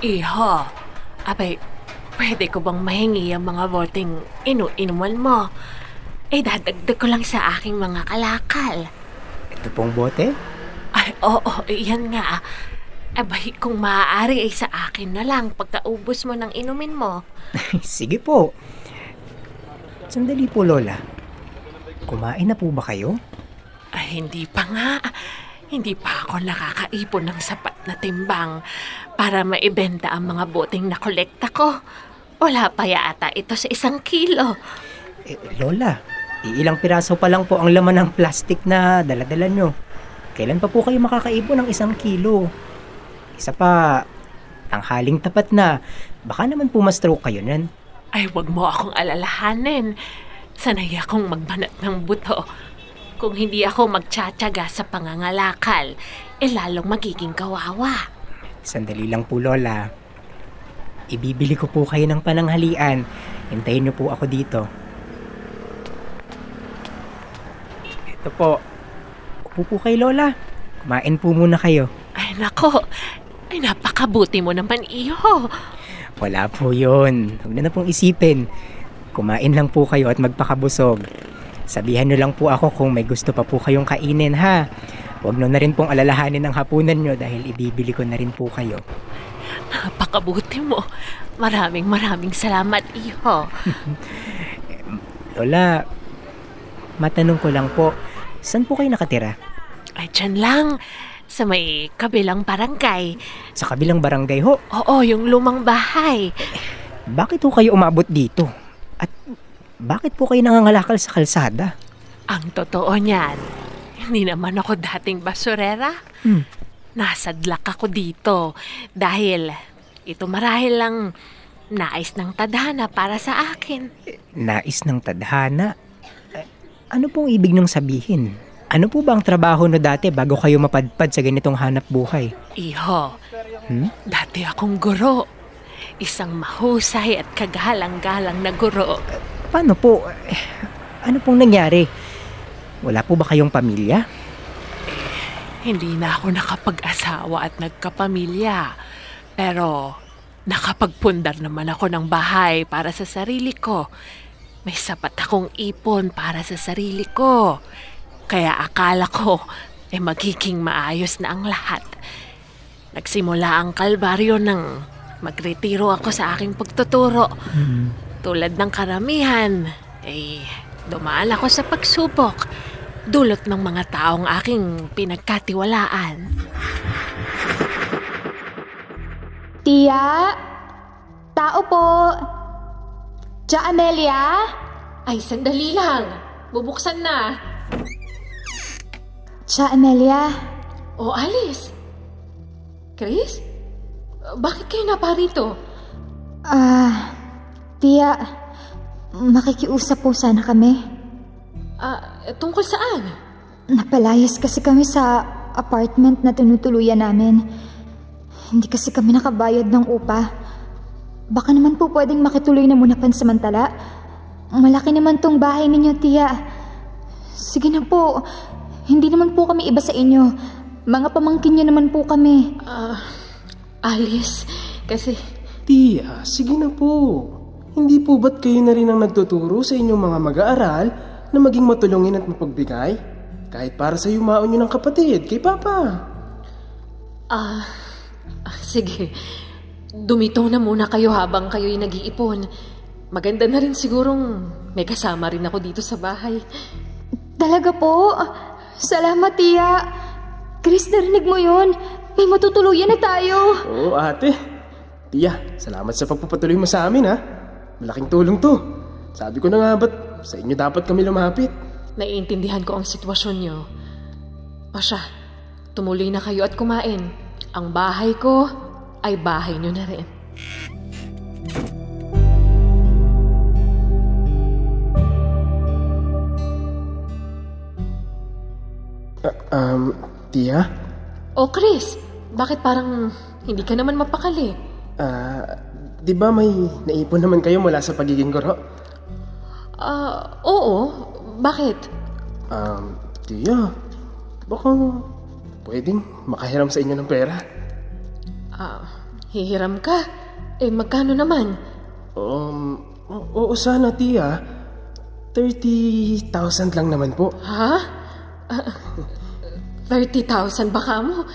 Iho, abay, pwede ko bang mahingi ang mga boteng inuman mo? Dadagdag ko lang sa aking mga kalakal. Ito pong bote? Ay, oo, iyan nga. Abay, kung maaari ay sa akin na lang pagkaubos mo ng inumin mo. Sige po. Sandali po, Lola. Kumain na po ba kayo? Ay, hindi pa nga. Hindi pa ako nakakaipon ng sapat na timbang para maibenta ang mga boteng na kolekta ko. Wala pa yata ito sa 1 kilo. Lola, ilang piraso pa lang po ang laman ng plastic na daladala nyo. Kailan pa po kayo makakaipon ng 1 kilo? Isa pa, tanghaling tapat na. Baka naman po ma-stroke kayo nan. Ay, wag mo akong alalahanin. Sanay akong magbanat ng buto. Kung hindi ako magtsatsaga sa pangangalakal, lalong magiging kawawa. Sandali lang po, Lola. Ibibili ko po kayo ng pananghalian. Hintayin niyo po ako dito. Ito po. Upo po kayo, Lola. Kumain po muna kayo. Ay, nako. Ay, napakabuti mo naman, iho. Wala po yun. Huwag na pong isipin. Kumain lang po kayo at magpakabusog. Sabihan nyo lang po ako kung may gusto pa po kayong kainin, ha? Huwag nyo na rin pong alalahanin ang hapunan nyo dahil ibibili ko na rin po kayo. Napakabuti mo. Maraming salamat, iho. Lola, matanong ko lang po, saan po kayo nakatira? Ay, dyan lang. Sa may kabilang barangay. Sa kabilang barangay ho? Oo, yung lumang bahay. Bakit po kayo umabot dito? At bakit po kayo nangangalakal sa kalsada? Ang totoo niyan, hindi naman ako dating basurera. Nasadlak ako dito dahil ito marahil lang nais ng tadhana para sa akin. Nais ng tadhana? Ano pong ibig nung sabihin? Ano po ba ang trabaho no dati bago kayo mapadpad sa ganitong hanap buhay? Iho, dati akong guro. Isang mahusay at kagalang-galang na guro. Paano po? Ano pong nangyari? Wala po ba kayong pamilya? Hindi na ako nakapag-asawa at nagkapamilya. Pero nakapagpundar naman ako ng bahay para sa sarili ko. May sapat akong ipon para sa sarili ko. Kaya akala ko magiging maayos na ang lahat. Nagsimula ang kalbaryo nang magretiro ako sa aking pagtuturo. Tulad ng karamihan, dumaan ako sa pagsubok. Dulot ng mga taong aking pinagkatiwalaan. Tia? Tao po? Tia Amelia? Ay, sandali lang. Bubuksan na. Tia Amelia? O, Alice. Chris? Bakit kayo naparito? Tia, makikiusap po sana kami. Tungkol saan? Napalayas kasi kami sa apartment na tinutuluyan namin. Hindi kasi kami nakabayad ng upa. Baka naman po pwedeng makituloy na muna pansamantala. Malaki naman tong bahay ninyo, Tia. Sige na po. Hindi naman po kami iba sa inyo. Mga pamangkin nyo naman po kami. Alice, kasi... Tia, sige na po. Hindi po ba't kayo na rin ang nagtuturo sa inyong mga mag-aaral na maging matulungin at mapagbigay? Kahit para sa yumaon nyo ng kapatid, kay Papa. Sige. Dumito na muna kayo habang kayo'y nag-iipon. Maganda na rin sigurong may kasama rin ako dito sa bahay. Talaga po? Salamat, Tia. Chris, narinig mo yun? May matutuluyan na tayo. Oo, ate. Tia, salamat sa pagpapatuloy mo sa amin, ha? Malaking tulong to. Sabi ko na nga ba't sa inyo dapat kami lumapit. Naiintindihan ko ang sitwasyon nyo. O siya, tumuloy na kayo at kumain. Ang bahay ko ay bahay nyo na rin. Tia? O Chris, bakit parang hindi ka naman mapakali? Di ba may naipon naman kayo mula sa pagiging guro? Oo. Bakit? Tia, baka pwedeng makahiram sa inyo ng pera. Hihiram ka? Magkano naman? Oo sana, tiya. 30,000 lang naman po. Ha? 30,000 baka mo?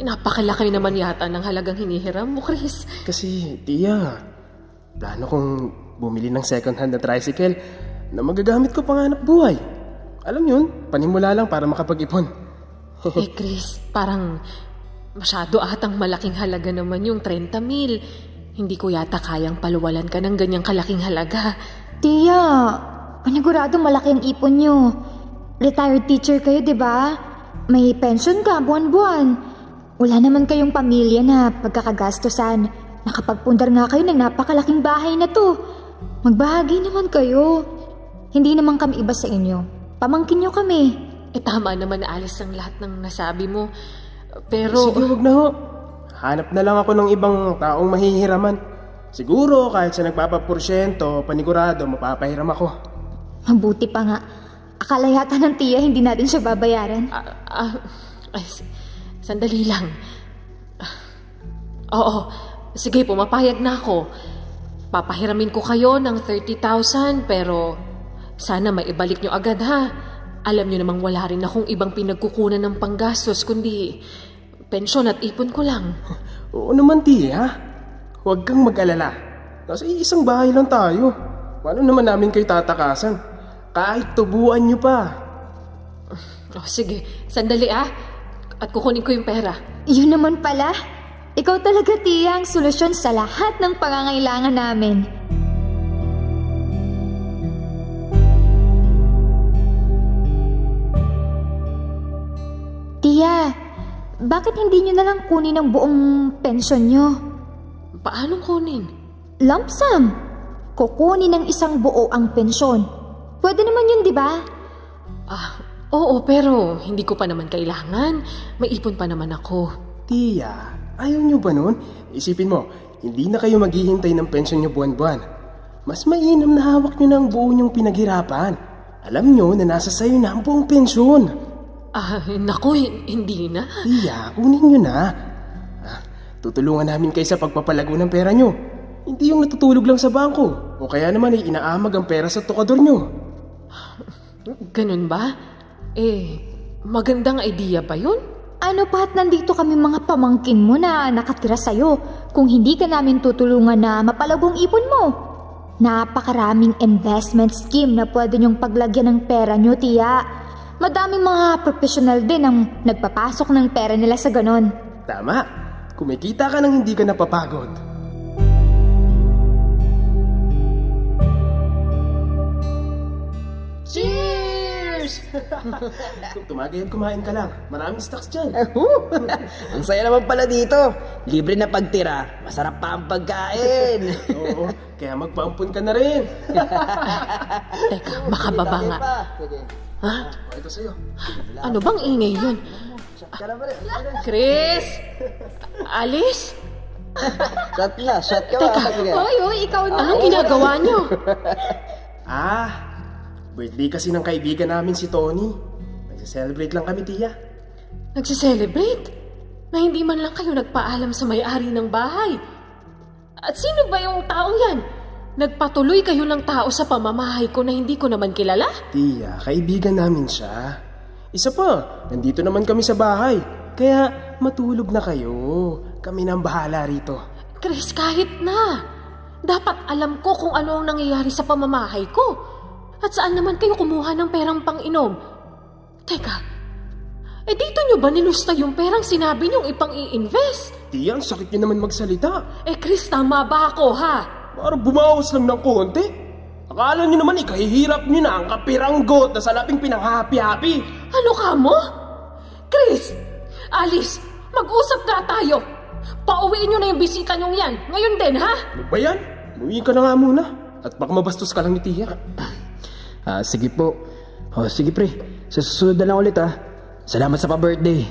Napakalaki naman yata ng halagang hinihiram mo, Chris. Kasi, tiya, plano kong bumili ng second-hand na tricycle na magagamit ko panganap buhay. Alam yun, panimula lang para makapag-ipon. Chris, parang masyado atang malaking halaga naman yung 30,000. Hindi ko yata kayang paluwalan ka ng ganyang kalaking halaga. Tia, panigurado malaki ang ipon nyo. Retired teacher kayo, di ba? May pension ka buwan-buwan. Wala naman kayong pamilya na pagkakagastosan. Nakapagpundar nga kayo ng napakalaking bahay na to. Magbahagi naman kayo. Hindi naman kami iba sa inyo. Pamangkin nyo kami. Tama naman na alis ang lahat ng nasabi mo. Pero... Sige, wag na ho. Hanap na lang ako ng ibang taong mahihiraman. Siguro kahit sa nagpapaporsyento, panigurado, mapapahiram ako. Mabuti pa nga. Akala yata ng tiya hindi natin siya babayaran. Sandali lang. Oo, sige, pumapayag na ako. Papahiramin ko kayo ng 30,000 pero sana maibalik nyo agad ha. Alam nyo namang wala rin akong ibang pinagkukunan ng panggastos kundi pensyon at ipon ko lang. Oo naman, tiya. Huwag kang mag-alala. Kasi isang bahay lang tayo. Paano naman namin kayo tatakasan? Kahit tubuan nyo pa. Sige, sandali at kukunin ko yung pera. Yun naman pala. Ikaw talaga, tiya, ang solusyon sa lahat ng pangangailangan namin. Tiya, bakit hindi nyo nalang kunin ang buong pensyon nyo? Paano kunin? Lump sum. Kukunin ng isang buo ang pensyon. Pwede naman yun, di ba? Oo, pero hindi ko pa naman kailangan. May ipon pa naman ako. Tiya, ayaw nyo ba nun? Isipin mo, hindi na kayo maghihintay ng pensyon nyo buwan-buwan. Mas mainam na hawak nyo na ang buo nyong pinaghirapan. Alam nyo na nasa sayo na ang buong pensyon. Naku, hindi na. Tiya, kunin nyo na. Tutulungan namin kayo sa pagpapalago ng pera nyo. Hindi yung natutulog lang sa bangko. O kaya naman ay inaamag ang pera sa tukador nyo. Ganun ba? Magandang idea ba yun? Ano pa't nandito kami mga pamangkin mo na nakatira sa'yo kung hindi ka namin tutulungan na mapalagong ipon mo? Napakaraming investment scheme na pwede nyong paglagyan ng pera nyo, tiya. Madaming mga professional din ang nagpapasok ng pera nila sa ganon. Tama. Kumikita ka nang hindi ka napapagod. Cheers! Kung tumagay at kumain ka lang, maraming stocks dyan. Ang saya naman pala dito. Libre na pagtira, masarap pa ang pagkain. Oo, kaya magpaampun ka na rin. Teka, makababa nga. Ha? Ito sa'yo. Ano bang ingay yun? Chris? Alice? Shot ka Teka, ba? Hoy, ikaw na. Anong ginagawa nyo? Birthday kasi ng kaibigan namin si Tony. Nagse-celebrate lang kami, tiya. Nagsiselebrate? Na hindi man lang kayo nagpaalam sa may-ari ng bahay. At sino ba yung taong yan? Nagpatuloy kayo ng tao sa pamamahay ko na hindi ko naman kilala? Tiya, kaibigan namin siya. Isa pa, nandito naman kami sa bahay. Kaya matulog na kayo. Kami nang bahala rito. Chris, kahit na. Dapat alam ko kung ano ang nangyayari sa pamamahay ko. At saan naman kayo kumuha ng perang pang-inom? Teka, dito nyo ba nilusta yung perang sinabi nyong ipang-i-invest? Tiya, ang sakit nyo naman magsalita. Chris, tama ba ako, ha? Parang bumawas lang ng konti. Akala nyo naman ikahihirap nyo na ang kapiranggot na salaping pinanghapi-hapi. Ano ka mo? Chris, Alice, mag-usap nga tayo. Pauwiin nyo na yung bisita nyong yan. Ngayon din, ha? Ano ba yan? Umuwi ka na nga muna. At baka mabastos ka lang ni Tiya. Sige po. Sige pre, sa susunod na lang ulit Salamat sa pa-birthday.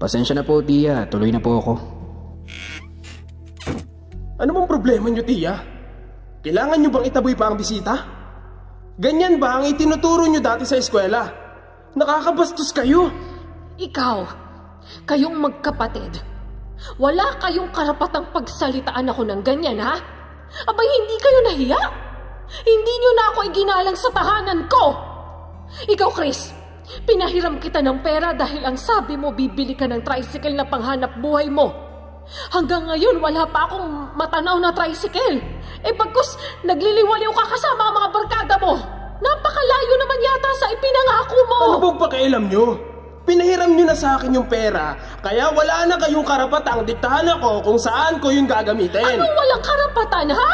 Pasensya na po, tiya. Tuloy na po ako. Ano bang problema nyo, Tiya? Kailangan nyo bang itaboy pa ang bisita? Ganyan ba ang itinuturo nyo dati sa eskwela? Nakakabastos kayo. Ikaw, kayong magkapatid. Wala kayong karapatang pagsalitaan ako ng ganyan, ha? Abay, hindi kayo nahiya? Hindi nyo na ako iginalang sa tahanan ko! Ikaw, Chris, pinahiram kita ng pera dahil ang sabi mo bibili ka ng tricycle na panghanap buhay mo. Hanggang ngayon, wala pa akong matanaw na tricycle. Pagkus nagliliwaliw ka kasama ang mga barkada mo. Napakalayo naman yata sa ipinangako mo. Ano bang pakialam nyo? Pinahiram nyo na sa akin yung pera, kaya wala na kayong karapatang diktahan ako kung saan ko yun gagamitin. Anong walang karapatan, ha?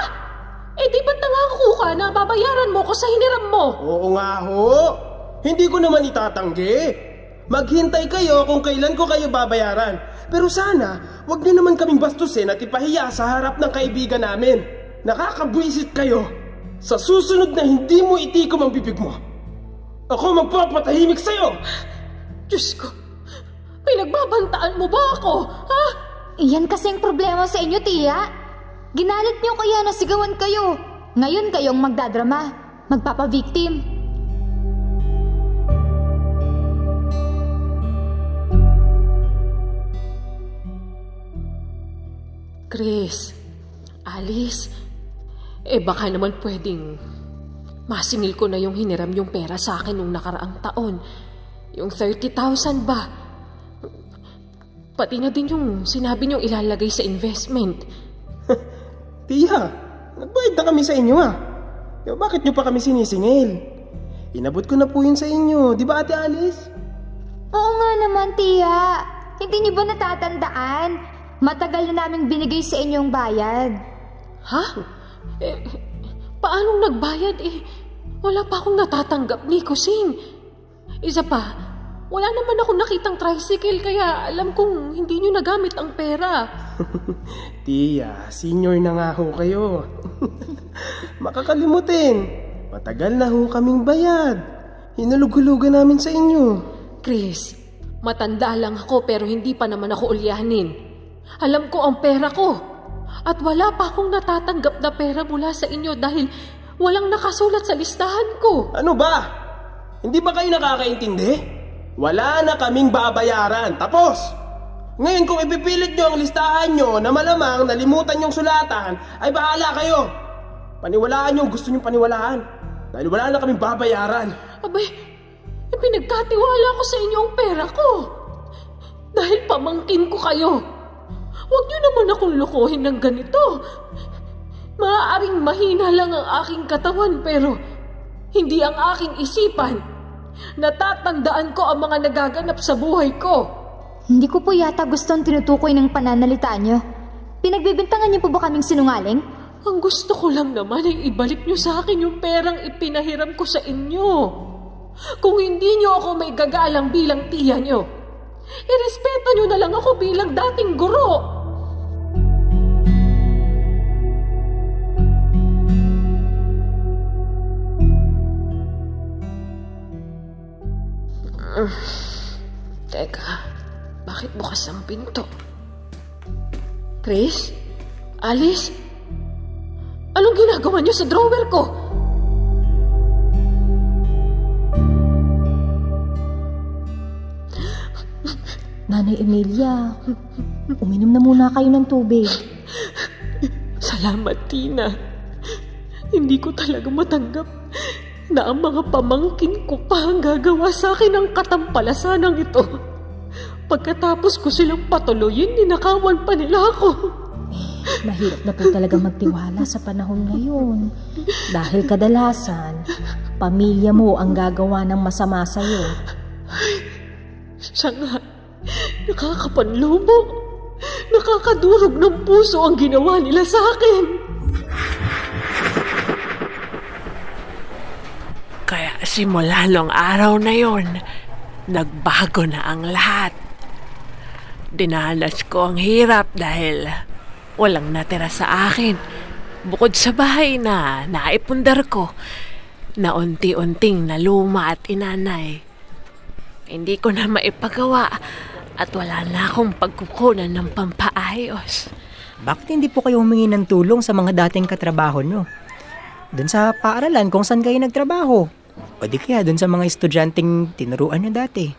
Di ba't nangako ka na babayaran mo ko sa hiniram mo? Oo nga ho. Hindi ko naman itatanggi. Maghintay kayo kung kailan ko kayo babayaran. Pero sana, wag nyo naman kaming bastusin at ipahiya sa harap ng kaibigan namin. Nakakabwisit kayo. Sa susunod na hindi mo itikom ang bibig mo, ako magpapatahimik sa'yo. Diyos ko, pinagbabantaan mo ba ako, ha? Iyan kasi ang problema sa inyo, Tia. Ginalit niyo kaya nasigawan kayo. Ngayon kayong magdadrama, magpapabiktim. Chris, Alice, baka naman pwedeng masingil ko na yung hiniram yung pera sa akin nung nakaraang taon. Yung 30,000 ba? Pati na din yung sinabi niyong ilalagay sa investment. Tia, nagbayad na kami sa inyo Bakit nyo pa kami sinisingil? Inabot ko na po yun sa inyo, di ba Ate Alice? Oo nga naman, Tia. Hindi niyo ba natatandaan? Matagal na naming binigay sa inyong bayad. Ha? Paanong nagbayad? Wala pa akong natatanggap ni Kusing. Isa pa, wala naman akong nakitang tricycle kaya alam kong hindi nyo nagamit ang pera. Tia, senior na nga ho kayo. Makakalimutin. Matagal na ho kaming bayad. Hinulug-hulugan namin sa inyo. Chris, matanda lang ako pero hindi pa naman ako ulyanin. Alam ko ang pera ko. At wala pa akong natatanggap na pera mula sa inyo dahil walang nakasulat sa listahan ko. Ano ba? Hindi ba kayo nakakaintindi? Wala na kaming babayaran. Tapos! Ngayon kung ipipilit nyo ang listahan nyo na malamang nalimutan nyong sulatan, ay bahala kayo. Paniwalaan nyo gusto nyong paniwalaan. Dahil wala na kaming babayaran. Abay, pinagkatiwala ko sa inyo ang pera ko. Dahil pamangkin ko kayo. Huwag nyo naman akong lokohin ng ganito. Maaaring mahina lang ang aking katawan pero hindi ang aking isipan. Natatandaan ko ang mga nagaganap sa buhay ko. Hindi ko po yata gustong tinutukoy ng pananalita niyo. Pinagbibintangan niyo po ba kaming sinungaling? Ang gusto ko lang naman ay ibalik niyo sa akin yung perang ipinahiram ko sa inyo. Kung hindi niyo ako may gagalang bilang tiya niyo, irespeto niyo na lang ako bilang dating guro. Teka, bakit bukas ang pinto? Chris? Alice? Anong ginagawa niyo sa drawer ko? Nanay Emilia, uminom na muna kayo ng tubig. Salamat, Tina. Hindi ko talaga matanggap na ang mga pamangkin ko pa ang gagawa sa akin ng katampalasanang ito. Pagkatapos ko silang patuloyin, ninakawan pa nila ako. Mahirap na po talaga magtiwala sa panahon ngayon. Dahil kadalasan, pamilya mo ang gagawa ng masama sa'yo. Siya nga, nakakapanlumo. Nakakadurog ng puso ang ginawa nila sa akin. Kaya simula nung araw na yon, nagbago na ang lahat. Dinanas ko ang hirap dahil walang natira sa akin. Bukod sa bahay na naipundar ko, na unti-unting naluma at inanay. Hindi ko na maipagawa at wala na akong pagkukunan ng pampaayos. Bakit hindi po kayo humingi ng tulong sa mga dating katrabaho nyo? Doon sa paaralan kung saan kayo nagtrabaho. O di kaya doon sa mga estudyanteng tinuruan nyo dati.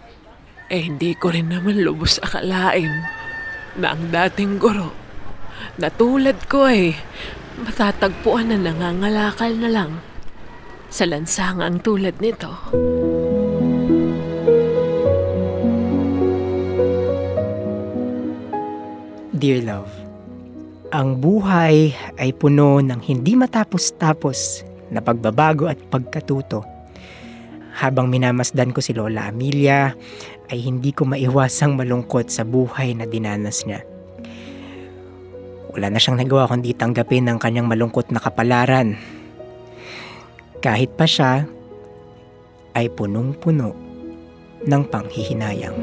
Hindi ko rin naman lubos akalain na ang dating guro na tulad ko ay matatagpuan na nangangalakal na lang sa lansangang tulad nito. Dear love, ang buhay ay puno ng hindi matapos-tapos na pagbabago at pagkatuto. Habang minamasdan ko si Lola Amelia, ay hindi ko maiwasang malungkot sa buhay na dinanas niya. Wala na siyang nagawa kundi tanggapin ang kanyang malungkot na kapalaran. Kahit pa siya ay punong-puno ng panghihinayang.